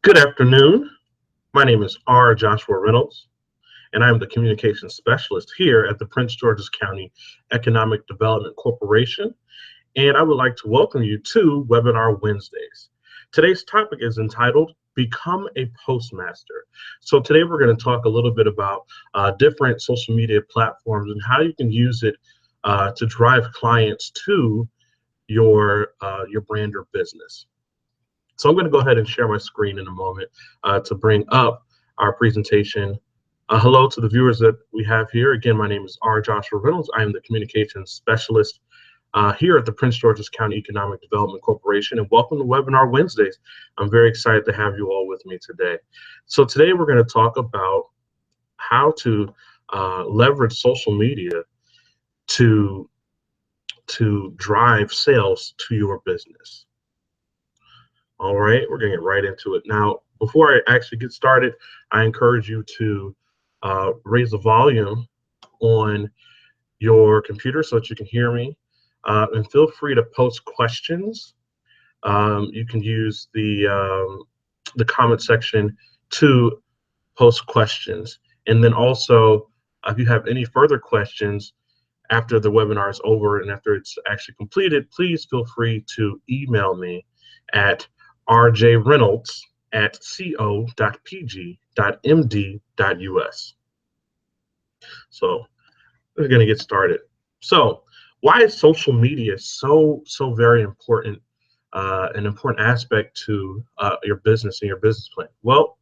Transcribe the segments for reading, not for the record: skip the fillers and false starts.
Good afternoon. My name is R. Joshua Reynolds, and I am the Communications Specialist here at the Prince George's County Economic Development Corporation, and I would like to welcome you to Webinar Wednesdays. Today's topic is entitled Become a Postmaster. So today we're going to talk a little bit about different social media platforms and how you can use it to drive clients to your brand or business. So I'm going to go ahead and share my screen in a moment to bring up our presentation. Hello to the viewers that we have here. Again, my name is R. Joshua Reynolds. I am the Communications Specialist here at the Prince George's County Economic Development Corporation, and welcome to Webinar Wednesdays. I'm very excited to have you all with me today. So today we're going to talk about how to leverage social media to drive sales to your business. All right, we're going to get right into it. Now, before I actually get started, I encourage you to raise the volume on your computer so that you can hear me, and feel free to post questions. You can use the comment section to post questions. And then also, if you have any further questions after the webinar is over and after it's actually completed, please feel free to email me at rjreynolds@co.pg.md.us. So we're going to get started. So why is social media so very important, an important aspect to your business and your business plan? Well,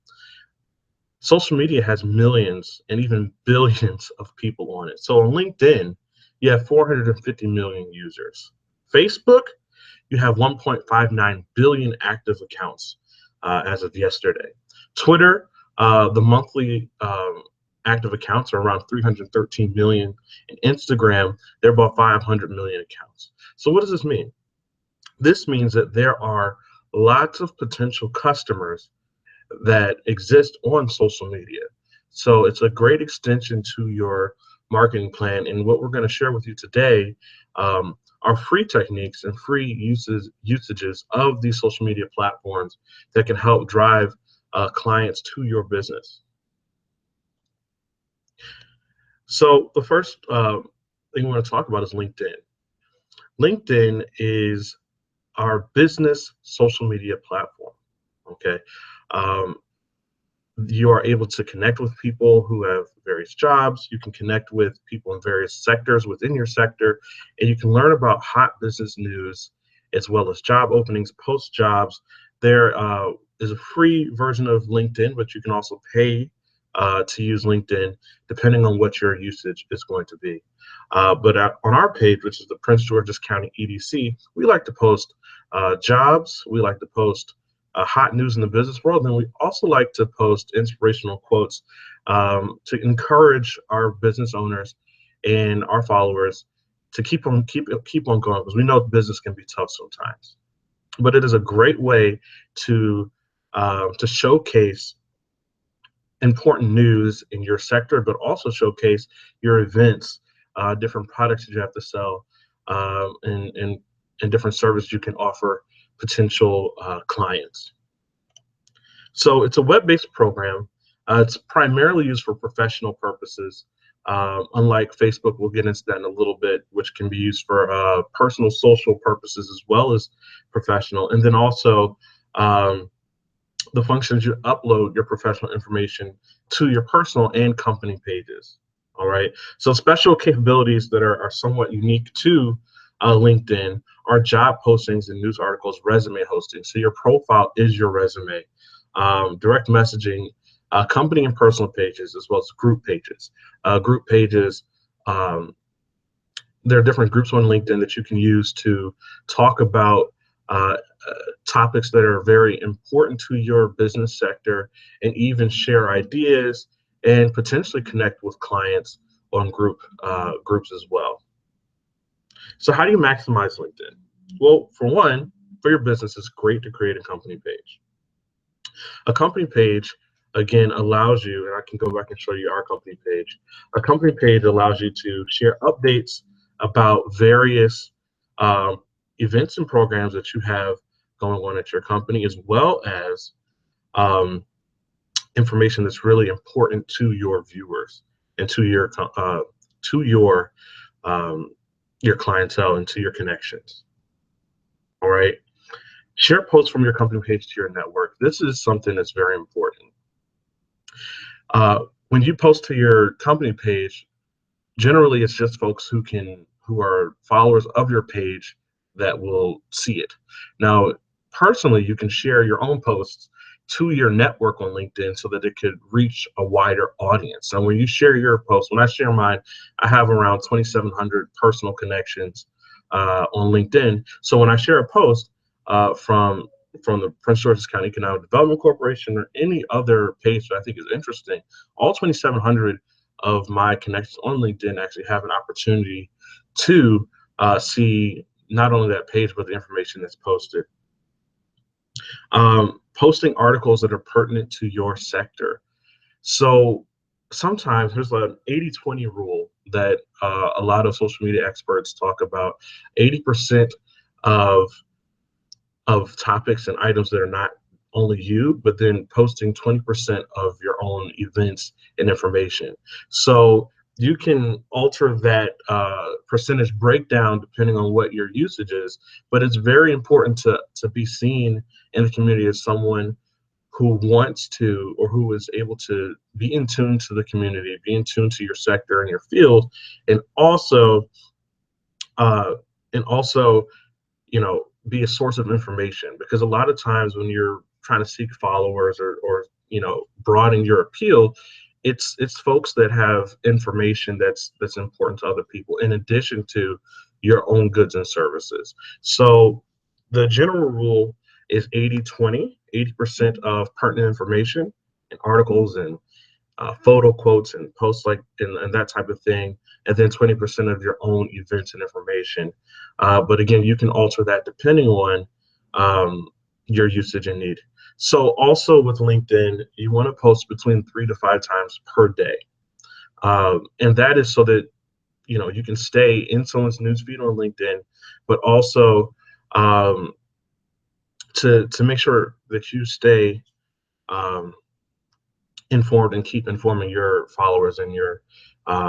social media has millions and even billions of people on it. So on LinkedIn, you have 450 million users. Facebook, you have 1.59 billion active accounts as of yesterday. Twitter, the monthly active accounts are around 313 million. And Instagram, they're about 500 million accounts. So what does this mean? This means that there are lots of potential customers that exist on social media. So it's a great extension to your marketing plan. And what we're going to share with you today are free techniques and free usages of these social media platforms that can help drive clients to your business. So the first thing we want to talk about is LinkedIn. LinkedIn is our business social media platform. Okay. You are able to connect with people who have various jobs. You can connect with people in various sectors within your sector, and you can learn about hot business news as well as job openings, post jobs. There is a free version of LinkedIn, but you can also pay to use LinkedIn depending on what your usage is going to be. But on our page, which is the Prince George's County EDC, we like to post jobs. We like to post hot news in the business world. And we also like to post inspirational quotes to encourage our business owners and our followers to keep on going, because we know business can be tough sometimes. But it is a great way to showcase important news in your sector, but also showcase your events, different products that you have to sell, and different services you can offer potential clients. So it's a web-based program. It's primarily used for professional purposes. Unlike Facebook, we'll get into that in a little bit, which can be used for personal social purposes as well as professional. And then also the functions you upload your professional information to your personal and company pages. All right. So special capabilities that are somewhat unique to LinkedIn are job postings and news articles, resume hosting. So your profile is your resume. Direct messaging, company and personal pages, as well as group pages. Group pages, there are different groups on LinkedIn that you can use to talk about topics that are very important to your business sector, and even share ideas and potentially connect with clients on groups as well. So how do you maximize LinkedIn? Well, for one, for your business, it's great to create a company page. A company page, again, allows you, and I can go back and show you our company page. A company page allows you to share updates about various events and programs that you have going on at your company, as well as um, information that's really important to your viewers and to um, your clientele and to your connections. All right. Share posts from your company page to your network. This is something that's very important. When you post to your company page, generally it's just folks who are followers of your page that will see it. Now, personally, you can share your own posts to your network on LinkedIn so that it could reach a wider audience. So when you share your post, when I share mine, I have around 2,700 personal connections on LinkedIn. So when I share a post from the Prince George's County Economic Development Corporation or any other page that I think is interesting, all 2,700 of my connections on LinkedIn actually have an opportunity to see not only that page, but the information that's posted. Posting articles that are pertinent to your sector. So sometimes there's an 80-20 rule that a lot of social media experts talk about. 80% of topics and items that are not only you, but then posting 20% of your own events and information. So you can alter that percentage breakdown depending on what your usage is, but it's very important to be seen in the community as someone who wants to or who is able to be in tune to the community, be in tune to your sector and your field, and also uh, and also be a source of information, because a lot of times when you're trying to seek followers or broaden your appeal, it's folks that have information that's important to other people in addition to your own goods and services. So the general rule is 80-20, 80% of pertinent information and articles and photo quotes and posts and that type of thing, and then 20% of your own events and information. But again, you can alter that depending on your usage and need. So also with LinkedIn, you want to post between 3 to 5 times per day, and that is so that you can stay in someone's newsfeed on LinkedIn, but also um, to make sure that you stay um, informed and keep informing your followers and your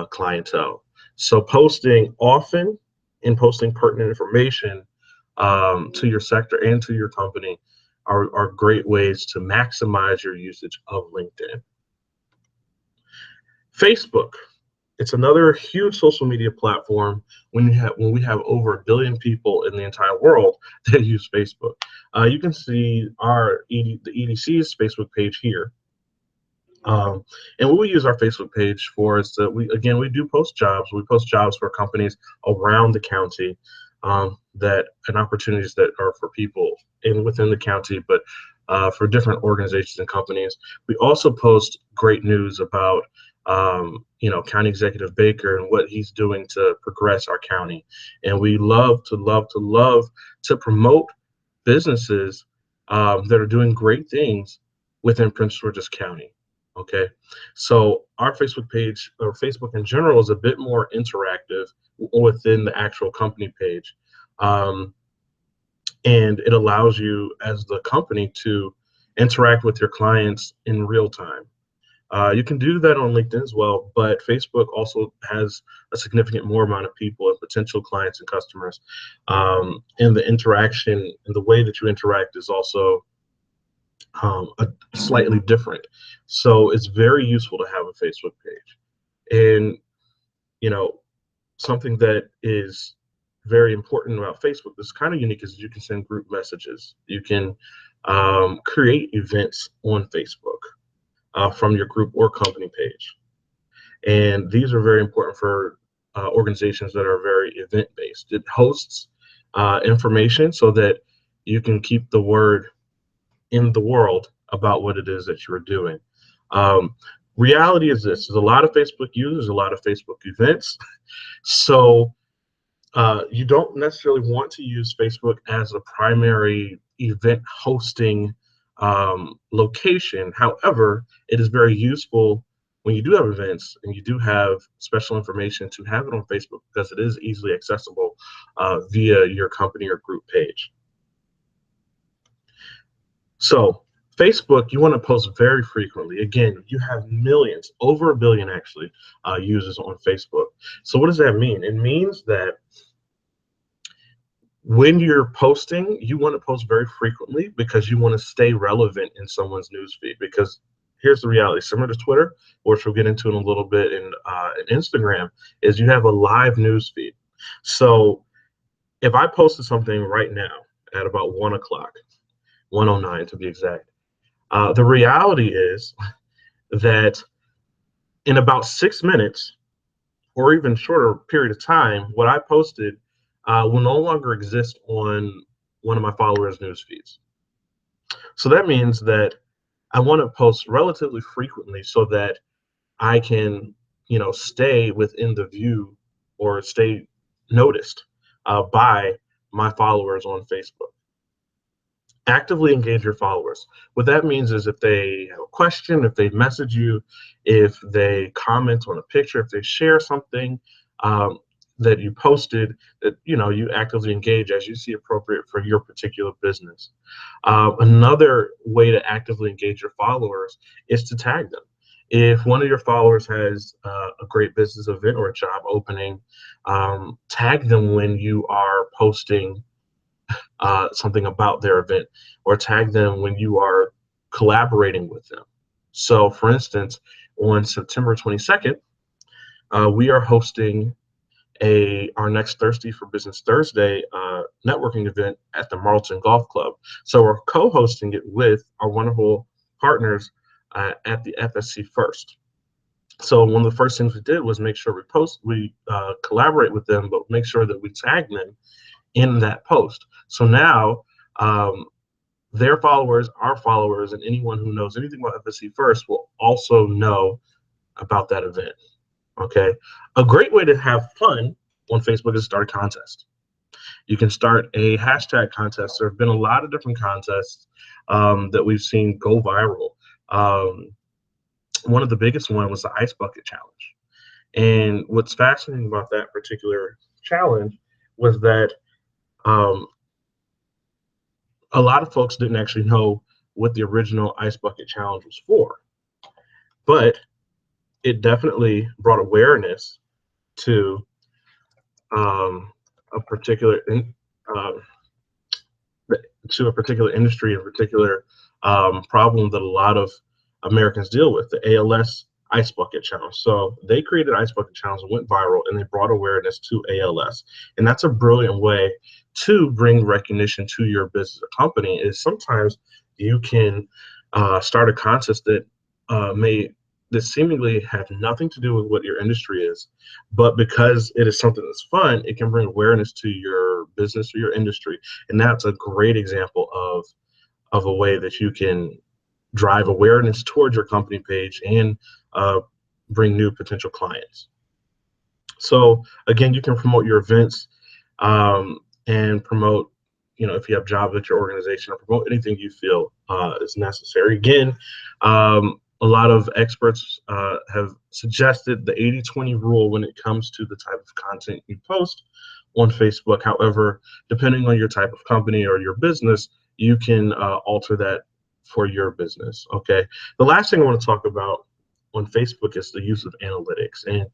clientele. So posting often and posting pertinent information to your sector and to your company are great ways to maximize your usage of LinkedIn. Facebook. It's another huge social media platform when we have over 1 billion people in the entire world that use Facebook. You can see the EDC's Facebook page here. And what we use our Facebook page for is that we do post jobs. We post jobs for companies around the county, that and opportunities that are for people within the county, but for different organizations and companies. We also post great news about County Executive Baker and what he's doing to progress our county. And we love to promote businesses that are doing great things within Prince George's County. Okay, so our Facebook page, or Facebook in general, is a bit more interactive within the actual company page, um, and it allows you as the company to interact with your clients in real time. You can do that on LinkedIn as well, but Facebook also has a significant more amount of people and potential clients and customers, and the interaction and the way that you interact is also slightly different. So it's very useful to have a Facebook page. And, you know, something that is very important about Facebook that's kind of unique is you can send group messages. You can create events on Facebook from your group or company page. And these are very important for organizations that are very event based. It hosts information so that you can keep the word in the world about what it is that you're doing. Um, Reality is this: there's a lot of Facebook users, a lot of Facebook events. So you don't necessarily want to use Facebook as a primary event hosting location. However, it is very useful when you do have events and you do have special information to have it on Facebook, because it is easily accessible via your company or group page. So Facebook, you want to post very frequently. Again, you have millions, over a billion actually, users on Facebook. So what does that mean? It means that when you're posting, you want to post very frequently because you want to stay relevant in someone's newsfeed. Because here's the reality: similar to Twitter, which we'll get into in a little bit, in Instagram, is you have a live newsfeed. So if I posted something right now at about 1 o'clock, 1:09 to be exact, the reality is that in about 6 minutes or even shorter period of time, what I posted will no longer exist on one of my followers' news feeds. So that means that I want to post relatively frequently so that I can, stay within the view or stay noticed by my followers on Facebook. Actively engage your followers. What that means is if they have a question, if they message you, if they comment on a picture, if they share something um, that you posted, that you actively engage as you see appropriate for your particular business. Another way to actively engage your followers is to tag them. If one of your followers has a great business event or a job opening, tag them when you are posting something about their event, or tag them when you are collaborating with them. So, for instance, on September 22nd, we are hosting our next Thirsty for Business Thursday networking event at the Marlton Golf Club. So we're co-hosting it with our wonderful partners at the FSC First. So one of the first things we did was make sure we collaborate with them, but make sure that we tag them in that post. So now their followers, our followers, and anyone who knows anything about FSC First will also know about that event. Okay. A great way to have fun on Facebook is start a contest. You can start a hashtag contest. There have been a lot of different contests that we've seen go viral. Um, One of the biggest one was the Ice Bucket Challenge. And what's fascinating about that particular challenge was that um, a lot of folks didn't actually know what the original Ice Bucket Challenge was for, but it definitely brought awareness to um, a particular uh, to a particular industry, a particular problem that a lot of Americans deal with, the ALS Ice Bucket Challenge. So they created Ice Bucket Challenge and went viral, and they brought awareness to ALS. And that's a brilliant way to bring recognition to your business or company. Is sometimes you can start a contest that seemingly have nothing to do with what your industry is, but because it is something that's fun, it can bring awareness to your business or your industry. And that's a great example of a way that you can drive awareness towards your company page and uh, bring new potential clients. So again, you can promote your events and promote, if you have jobs at your organization, or promote anything you feel is necessary. Again, a lot of experts have suggested the 80-20 rule when it comes to the type of content you post on Facebook. However, depending on your type of company or your business, you can alter that for your business. Okay. The last thing I want to talk about on Facebook is the use of analytics. And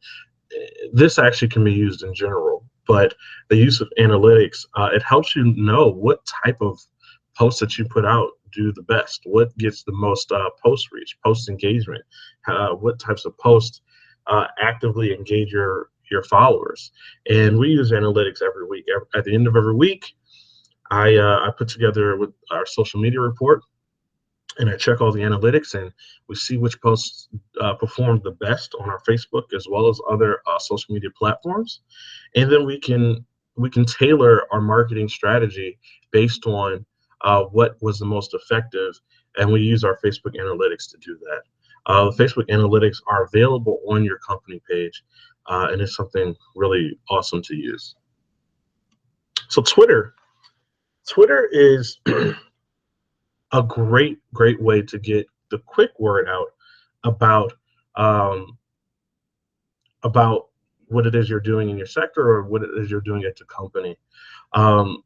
this actually can be used in general, but the use of analytics, it helps you know what type of posts that you put out do the best, what gets the most post reach, post engagement, what types of posts actively engage your followers. And we use analytics every week. At the end of every week, I put together with our social media report, and I check all the analytics, and we see which posts perform the best on our Facebook as well as other social media platforms, and then we can tailor our marketing strategy based on what was the most effective, and we use our Facebook analytics to do that. The Facebook analytics are available on your company page, and it's something really awesome to use. So Twitter is a great way to get the quick word out about um, about what it is you're doing in your sector or what it is you're doing at the company. Um,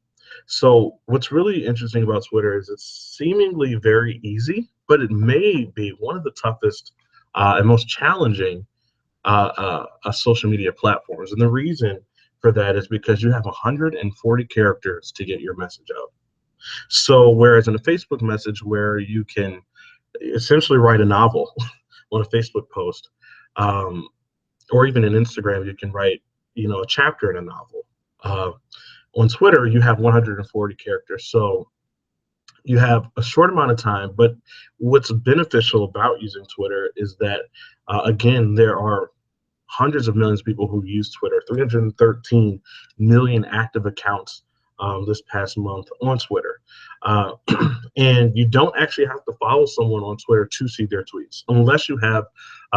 So what's really interesting about Twitter is it's seemingly very easy, but it may be one of the toughest and most challenging social media platforms. And the reason for that is because you have 140 characters to get your message out. So whereas in a Facebook message where you can essentially write a novel on a Facebook post, um, or even in Instagram, you can write, a chapter in a novel. Uh, on Twitter, you have 140 characters. So you have a short amount of time, but what's beneficial about using Twitter is that, again, there are hundreds of millions of people who use Twitter, 313 million active accounts this past month on Twitter. Uh, and you don't actually have to follow someone on Twitter to see their tweets, unless you have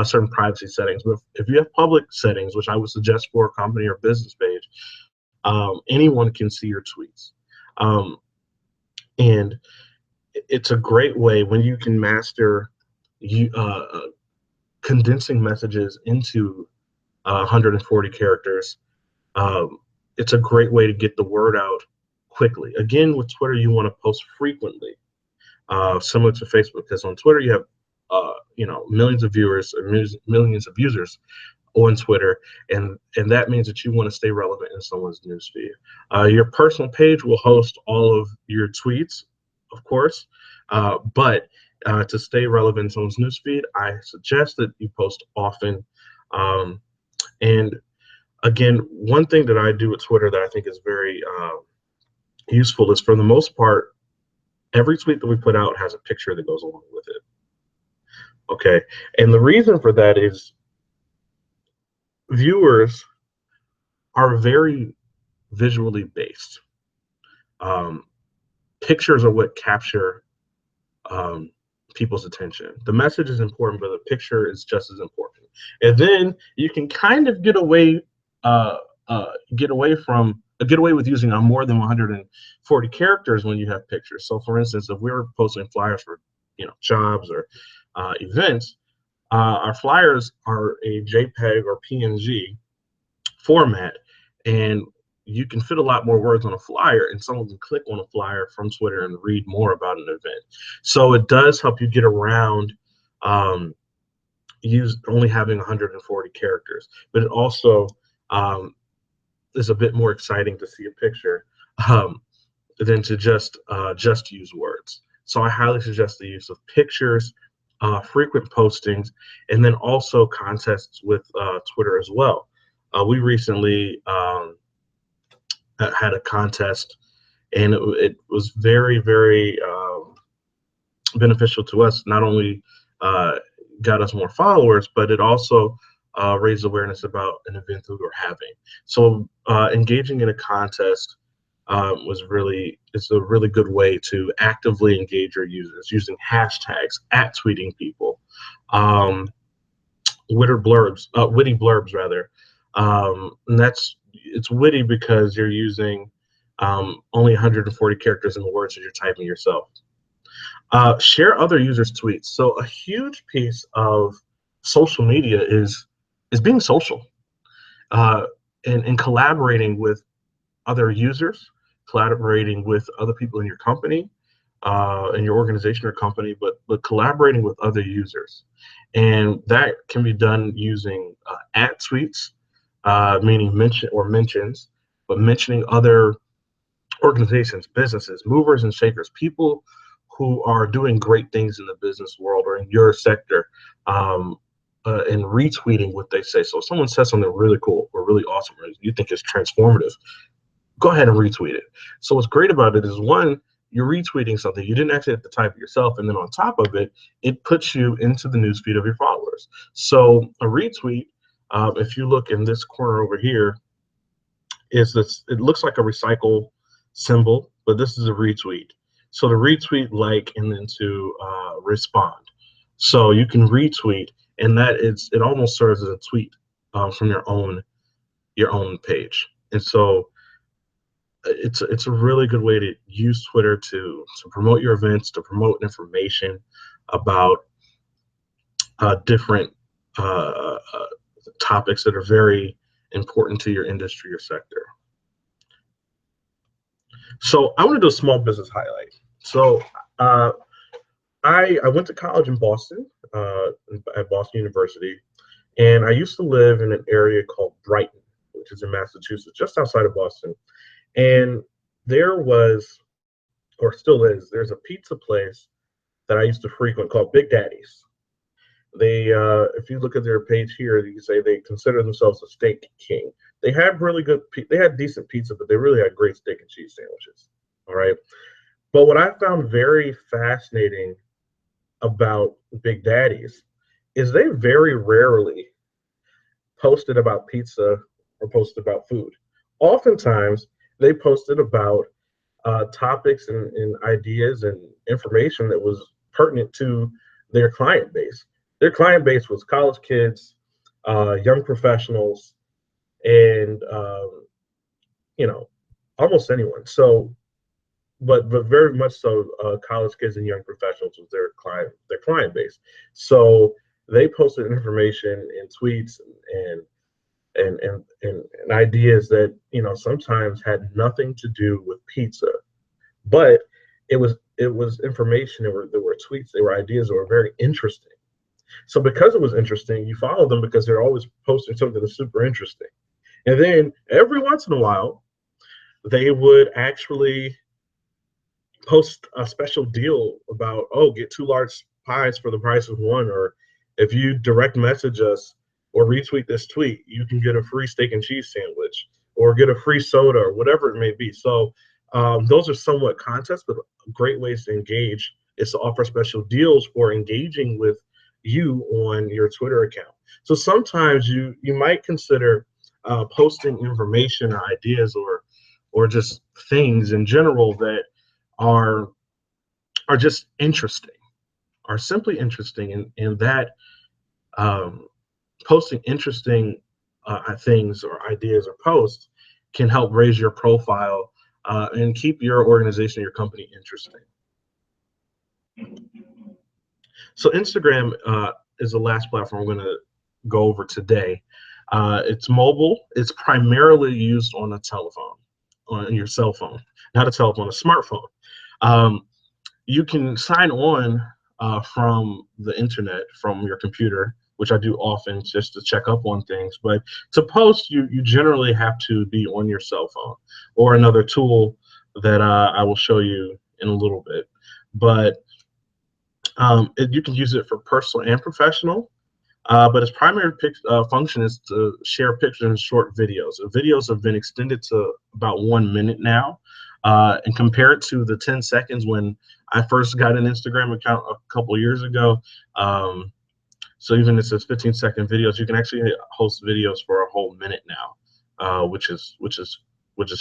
certain privacy settings. But if you have public settings, which I would suggest for a company or business page, anyone can see your tweets. Um, and it's a great way when you can master you condensing messages into 140 characters. Um, it's a great way to get the word out quickly. Again, with Twitter, you want to post frequently, similar to Facebook, because on Twitter you have millions of viewers or millions of users on Twitter, and that means that you want to stay relevant in someone's newsfeed. Your personal page will host all of your tweets, of course, but to stay relevant in someone's newsfeed, I suggest that you post often. And again, one thing that I do with Twitter that I think is very useful is, for the most part, every tweet that we put out has a picture that goes along with it. Okay, and the reason for that is viewers are very visually based. Um, Pictures are what capture um, people's attention. The message is important, but the picture is just as important. And then you can kind of uh, get away with using more than 140 characters when you have pictures. So, for instance, if we were posting flyers for jobs or events, our flyers are a JPEG or PNG format, and you can fit a lot more words on a flyer, and someone can click on a flyer from Twitter and read more about an event. So it does help you get around um, use only having 140 characters, but it also is a bit more exciting to see a picture um, than to just use words. So I highly suggest the use of pictures, frequent postings, and then also contests with Twitter as well. We recently had a contest, and it was very, very beneficial to us. Not only uh, got us more followers, but it also raised awareness about an event that we were having. So engaging in a contest it's a really good way to actively engage your users using hashtags, at tweeting people, um, witty blurbs rather. And it's witty because you're using only 140 characters in the words that you're typing yourself. Share other users' tweets. So a huge piece of social media is being social, uh, and collaborating with other users, collaborating with other people in your company, in your organization or company, but collaborating with other users, and that can be done using at tweets, meaning mentions, but mentioning other organizations, businesses, movers and shakers, people who are doing great things in the business world or in your sector, and retweeting what they say. So if someone says something really cool or really awesome, or you think is transformative, go ahead and retweet it. So what's great about it is, one, you're retweeting something you didn't actually have to type yourself, and then on top of it, it puts you into the newsfeed of your followers. So a retweet, if you look in this corner over here, is this? It looks like a recycle symbol, but this is a retweet. So to retweet, like, and then to respond. So you can retweet, and it almost serves as a tweet from your own page. And so it's a really good way to use Twitter to promote your events, to promote information about different topics that are very important to your industry or sector. So I want to do a small business highlight. So uh, I went to college in Boston, at Boston University, and I used to live in an area called Brighton, which is in Massachusetts, just outside of Boston. And there was, or still is, there's a pizza place that I used to frequent called Big Daddy's. If you look at their page here, you can say they consider themselves a steak king. They have really they had decent pizza, but they really had great steak and cheese sandwiches. All right. But what I found very fascinating about Big Daddy's is they very rarely posted about pizza or posted about food. Oftentimes, they posted about topics and ideas and information that was pertinent to their client base. Their client base was college kids, young professionals, and you know, almost anyone. So, but very much so, college kids and young professionals was their client base. So they posted information and tweets and ideas that sometimes had nothing to do with pizza, but it was information. There were tweets, there were ideas that were very interesting. So because it was interesting, you follow them because they're always posting something that's super interesting. And then every once in a while, they would actually post a special deal about, oh, get two large pies for the price of one, or if you direct message us or retweet this tweet, you can get a free steak and cheese sandwich or get a free soda or whatever it may be. So those are somewhat contests, but great ways to engage is to offer special deals for engaging with you on your Twitter account. So sometimes you might consider posting information or ideas or just things in general that are are just interesting, are simply interesting, and that um, posting interesting things or ideas or posts can help raise your profile and keep your organization, your company interesting. So Instagram is the last platform we're going to go over today. It's mobile. It's primarily used on a telephone, on your cell phone, not a telephone, a smartphone. Um, you can sign on from the internet, from your computer, which I do often just to check up on things. But to post, you generally have to be on your cell phone or another tool that I will show you in a little bit. But you can use it for personal and professional. But its primary function is to share pictures and short videos. The videos have been extended to about 1 minute now. And compared to the 10 seconds when I first got an Instagram account a couple of years ago, so even if it's 15-second videos, you can actually host videos for a whole minute now, which is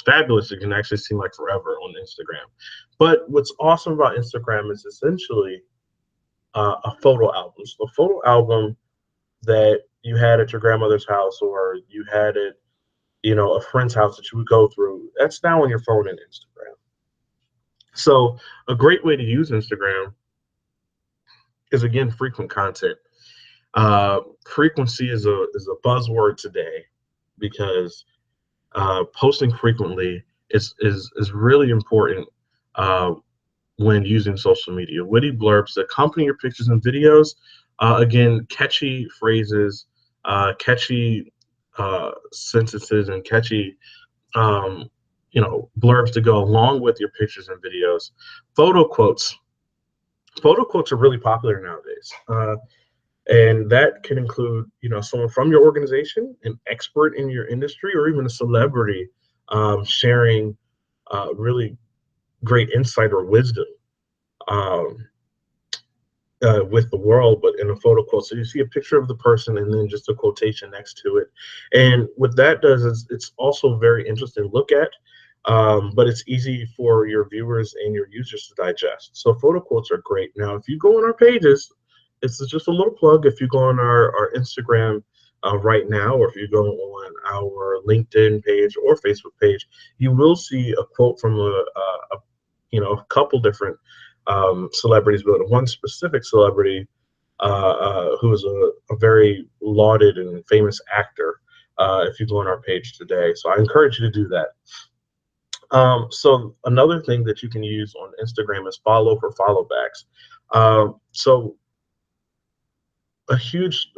fabulous. It can actually seem like forever on Instagram. But what's awesome about Instagram is essentially a photo album. So a photo album that you had at your grandmother's house or you had at a friend's house that you would go through, that's now on your phone and Instagram. So a great way to use Instagram is, again, frequent content. Frequency is a buzzword today because posting frequently is really important uh, when using social media. Witty blurbs that accompany your pictures and videos. Again, catchy phrases, catchy sentences, and catchy blurbs to go along with your pictures and videos. Photo quotes. Photo quotes are really popular nowadays. And that can include, someone from your organization, an expert in your industry, or even a celebrity sharing really great insight or wisdom um, with the world, but in a photo quote. So you see a picture of the person and then just a quotation next to it. And what that does is it's also very interesting to look at, but it's easy for your viewers and your users to digest. So photo quotes are great. Now, if you go on our pages, it's just a little plug. If you go on our Instagram right now, or if you go on our LinkedIn page or Facebook page, you will see a quote from a couple different celebrities, but one specific celebrity who is a very lauded and famous actor. If you go on our page today, so I encourage you to do that. So another thing that you can use on Instagram is follow for follow backs. So a huge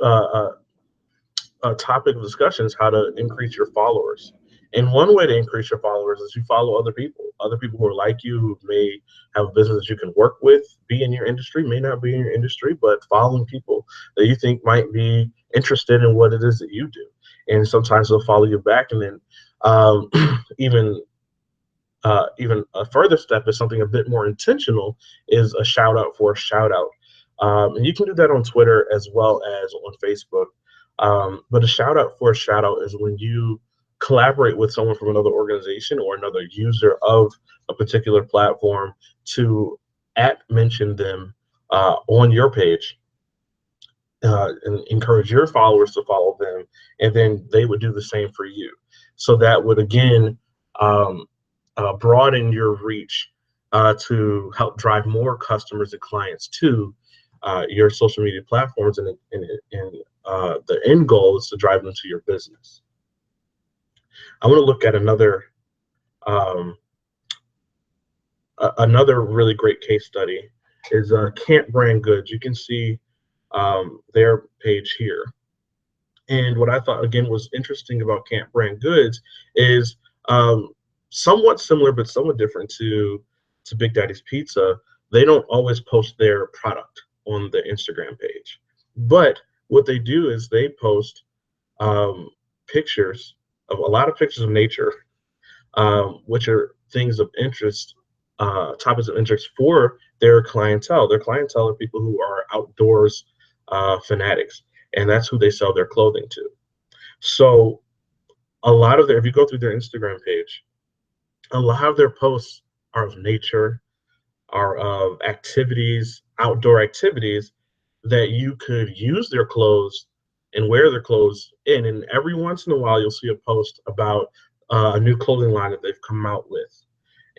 topic of discussion is how to increase your followers. And one way to increase your followers is you follow other people who are like you, who may have a business that you can work with, be in your industry, may not be in your industry, but following people that you think might be interested in what it is that you do. And sometimes they'll follow you back. And then um, even even a further step is something a bit more intentional, is a shout out for a shout out. And you can do that on Twitter as well as on Facebook. But a shout out for a shout out is when you collaborate with someone from another organization or another user of a particular platform to at mention them on your page, and encourage your followers to follow them, and then they would do the same for you. So that would again um, broaden your reach to help drive more customers and clients to your social media platforms, and the end goal is to drive them to your business. I want to look at um, another really great case study is Camp Brand Goods. You can see their page here. And what I thought again was interesting about Camp Brand Goods is um, somewhat similar but somewhat different to Big Daddy's Pizza. They don't always post their product on the Instagram page, but what they do is they post um, pictures of a lot of pictures of nature, which are things of interest, topics of interest for their clientele. Their clientele are people who are outdoors fanatics, and that's who they sell their clothing to. So a lot of their, if you go through their Instagram page, a lot of their posts are of nature, are of activities, outdoor activities that you could use their clothes and wear their clothes in. And every once in a while, you'll see a post about a new clothing line that they've come out with.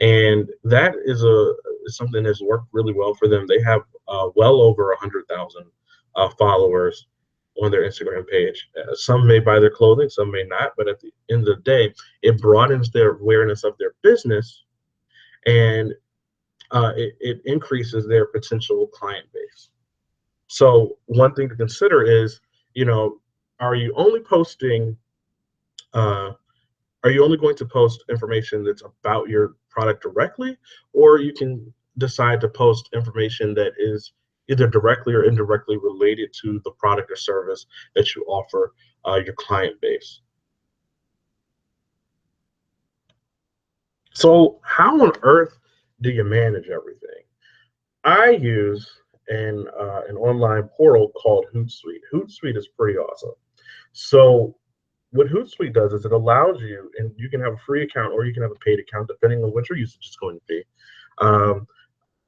And that is something that's worked really well for them. They have well over 100,000 followers on their Instagram page. Some may buy their clothing, some may not, but at the end of the day, it broadens their awareness of their business, and it increases their potential client base. So one thing to consider is, you know, are you only posting uh, are you only going to post information that's about your product directly, or you can decide to post information that is either directly or indirectly related to the product or service that you offer your client base. So how on earth do you manage everything? I use an online portal called Hootsuite. Hootsuite is pretty awesome. So what Hootsuite does is it allows you, and you can have a free account or you can have a paid account depending on what your usage is going to be. Um,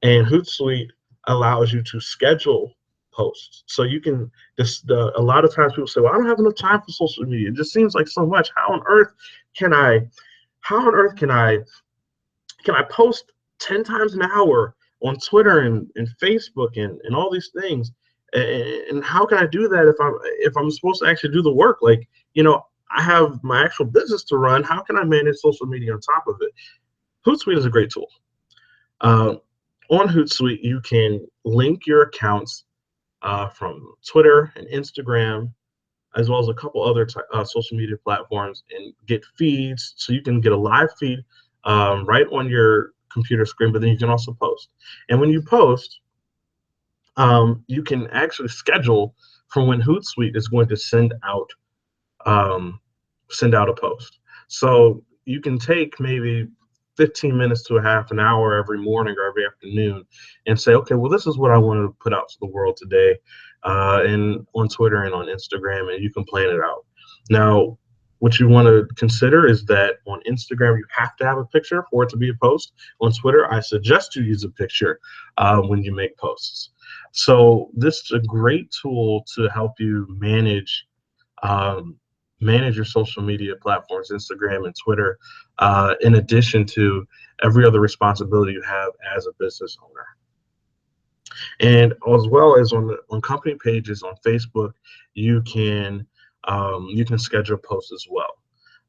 and Hootsuite allows you to schedule posts. So you can a lot of times people say, "Well, I don't have enough time for social media. It just seems like so much. Can I? How on earth can I post 10 times an hour on Twitter and Facebook and all these things? And how can I do that if I'm supposed to actually do the work? Like, you know, I have my actual business to run. How can I manage social media on top of it?" Hootsuite is a great tool. Uh, on Hootsuite, you can link your accounts from Twitter and Instagram, as well as a couple other social media platforms, and get feeds. So you can get a live feed right on your computer screen, but then you can also post. And when you post, you can actually schedule for when Hootsuite is going to um, send out a post. So you can take maybe 15 minutes to a half an hour every morning or every afternoon and say, okay, well, this is what I want to put out to the world today, and on Twitter and on Instagram, and you can plan it out. Now, what you want to consider is that on Instagram, you have to have a picture for it to be a post. On Twitter, I suggest you use a picture when you make posts. So this is a great tool to help you um, manage your social media platforms, Instagram and Twitter, in addition to every other responsibility you have as a business owner. And as well as on company pages on Facebook, you can you can schedule posts as well.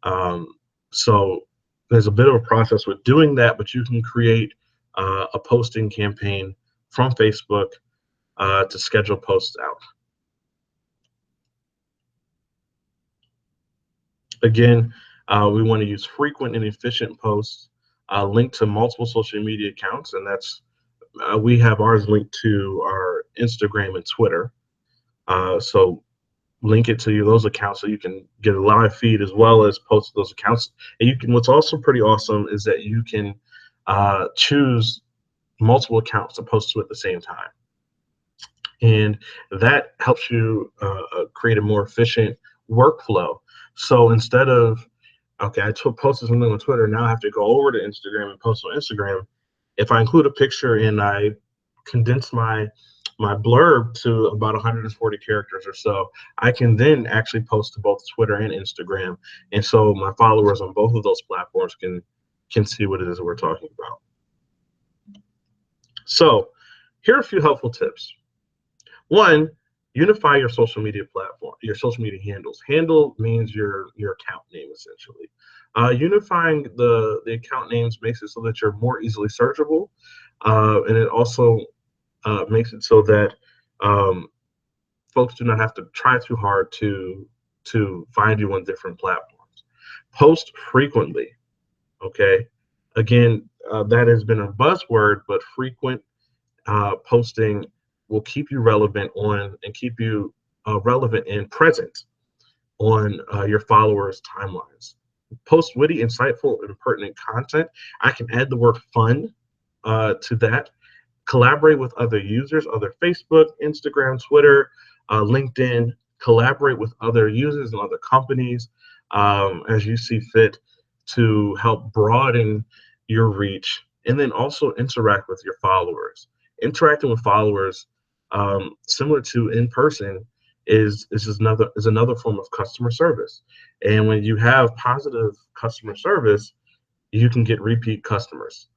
Um, so There's a bit of a process with doing that, but you can create a posting campaign from Facebook to schedule posts out. Again, we want to use frequent and efficient posts linked to multiple social media accounts, and that's we have ours linked to our Instagram and Twitter. So link it to those accounts so you can get a live feed as well as post to those accounts. And you can. What's also pretty awesome is that you can choose multiple accounts to post to at the same time, and that helps you create a more efficient workflow. So instead of okay, I posted something on Twitter, now I have to go over to Instagram and post on Instagram. If I include a picture and I condense my blurb to about 140 characters or so, I can then actually post to both Twitter and Instagram, and so my followers on both of those platforms can see what it is we're talking about. So here are a few helpful tips. One, unify your social media platform, your social media handles. Handle means your account name, essentially. Unifying the account names makes it so that you're more easily searchable, and it also makes it so that folks do not have to try too hard to find you on different platforms. Post frequently, okay? Again, that has been a buzzword, but frequent posting will keep you relevant on and keep you relevant and present on your followers' timelines. Post witty, insightful, and pertinent content. I can add the word fun to that. Collaborate with other users, other Facebook, Instagram, Twitter, LinkedIn. Collaborate with other users and other companies as you see fit to help broaden your reach, and then also interact with your followers. Interacting with followers, similar to in person, is another form of customer service. And when you have positive customer service, you can get repeat customers,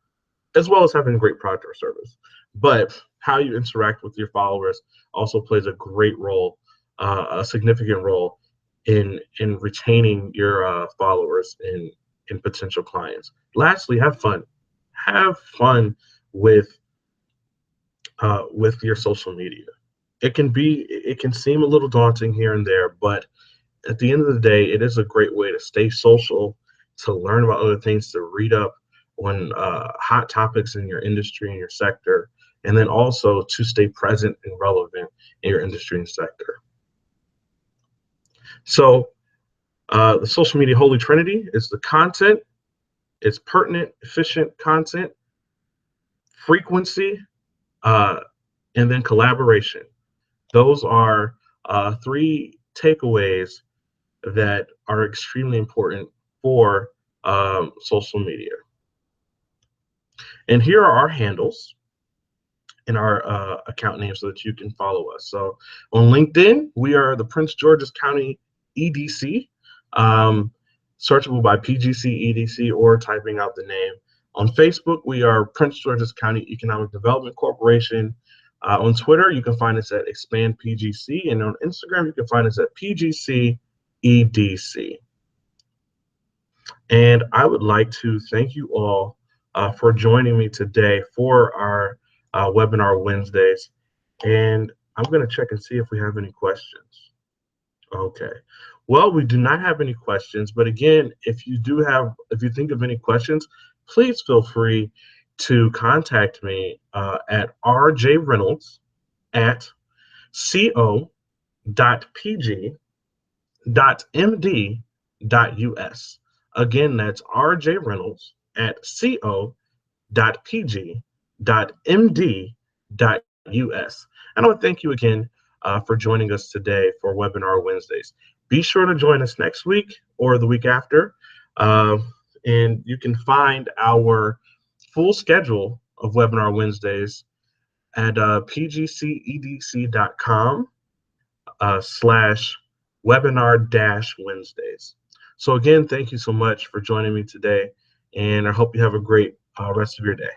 as well as having great product or service. But how you interact with your followers also plays a great role, a significant role in retaining your followers and potential clients. Lastly, have fun. Have fun with your social media. It can seem a little daunting here and there, but at the end of the day, it is a great way to stay social, to learn about other things, to read up on hot topics in your industry and your sector, and then also to stay present and relevant in your industry and sector. So the social media holy trinity is the content, it's pertinent, efficient content, frequency, and then collaboration. Those are three takeaways that are extremely important for social media. And here are our handles and our account names so that you can follow us. So on LinkedIn, we are the Prince George's County EDC, searchable by PGC EDC or typing out the name. On Facebook, we are Prince George's County Economic Development Corporation. On Twitter, you can find us at Expand PGC, and on Instagram, you can find us at PGC EDC. And I would like to thank you all for joining me today for our webinar Wednesdays. And I'm going to check and see if we have any questions. Okay. Well, we do not have any questions, but again, if you think of any questions, please feel free to contact me at rjreynolds@co.pg.md.us. Again, that's rjreynolds@co.pg.md.us. And I want to thank you again for joining us today for Webinar Wednesdays. Be sure to join us next week or the week after, and you can find our full schedule of Webinar Wednesdays at pgcedc.com/webinar-Wednesdays. So again, thank you so much for joining me today, and I hope you have a great rest of your day.